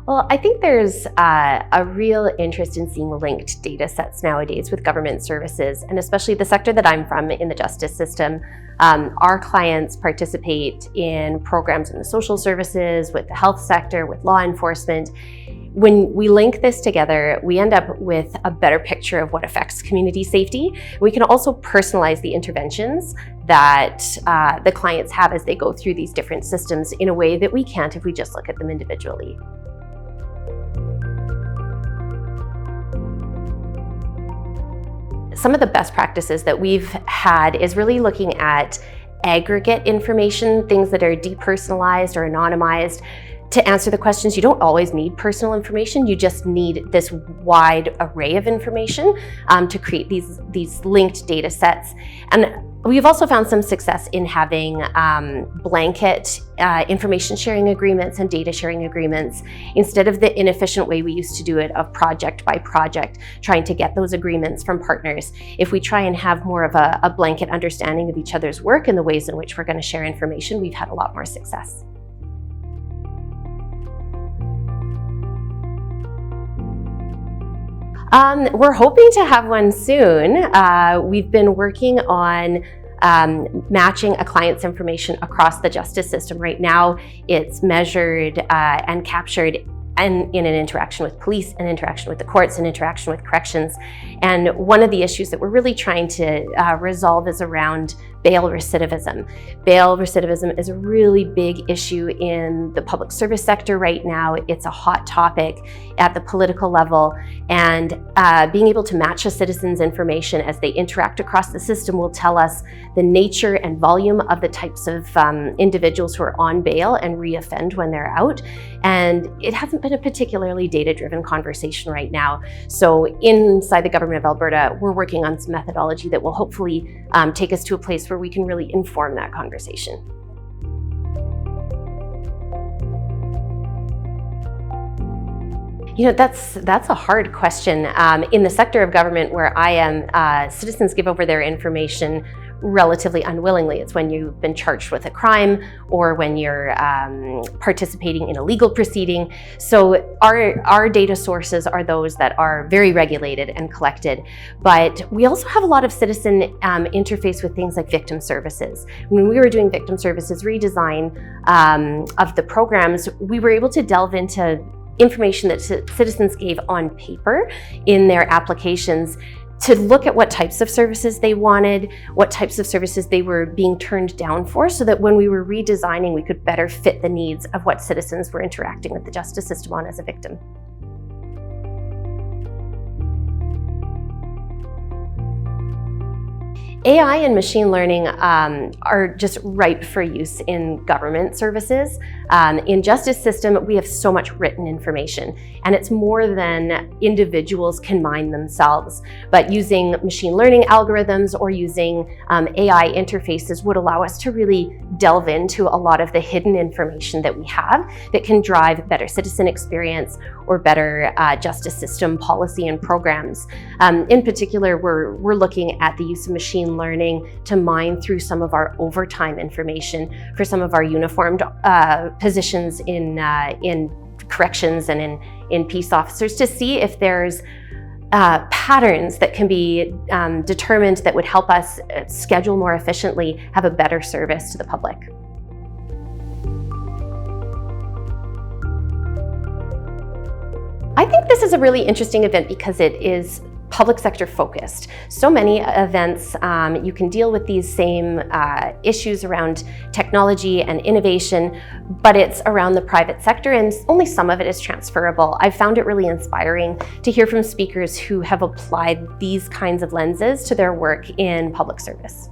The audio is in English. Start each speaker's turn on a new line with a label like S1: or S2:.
S1: Well, I think there's a real interest in seeing linked data sets nowadays with government services, and especially the sector that I'm from in the justice system. Our clients participate in programs in the social services, with the health sector, with law enforcement. When we link this together, we end up with a better picture of what affects community safety. We can also personalize the interventions that the clients have as they go through these different systems in a way that we can't if we just look at them individually. Some of the best practices that we've had is really looking at aggregate information, things that are depersonalized or anonymized. To answer the questions, you don't always need personal information, you just need this wide array of information to create these linked data sets. And we've also found some success in having blanket information sharing agreements and data sharing agreements instead of the inefficient way we used to do it of project by project, trying to get those agreements from partners. If we try and have more of a blanket understanding of each other's work and the ways in which we're going to share information, we've had a lot more success. We're hoping to have one soon. We've been working on matching a client's information across the justice system. Right now, it's measured and captured in an interaction with police, an interaction with the courts, an interaction with corrections. And one of the issues that we're really trying to resolve is around bail recidivism. Bail recidivism is a really big issue in the public service sector right now. It's a hot topic at the political level, and being able to match a citizen's information as they interact across the system will tell us the nature and volume of the types of individuals who are on bail and reoffend when they're out. And it hasn't been a particularly data-driven conversation right now. So inside the government of Alberta, we're working on some methodology that will hopefully take us to a place where we can really inform that conversation. You know, that's a hard question. In the sector of government where I am, citizens give over their information relatively unwillingly. It's when you've been charged with a crime or when you're participating in a legal proceeding. So our data sources are those that are very regulated and collected. But we also have a lot of citizen interface with things like victim services. When we were doing victim services redesign of the programs, we were able to delve into information that citizens gave on paper in their applications to look at what types of services they wanted, what types of services they were being turned down for, so that when we were redesigning, we could better fit the needs of what citizens were interacting with the justice system on as a victim. AI and machine learning are just ripe for use in government services. In justice system, we have so much written information, and it's more than individuals can mine themselves. But using machine learning algorithms or using AI interfaces would allow us to really delve into a lot of the hidden information that we have that can drive better citizen experience or better justice system policy and programs. In particular, we're looking at the use of machine learning to mine through some of our overtime information for some of our uniformed positions in corrections and in peace officers to see if there's patterns that can be determined that would help us schedule more efficiently, have a better service to the public. I think this is a really interesting event because it is public sector focused. So many events, you can deal with these same issues around technology and innovation, but it's around the private sector and only some of it is transferable. I've found it really inspiring to hear from speakers who have applied these kinds of lenses to their work in public service.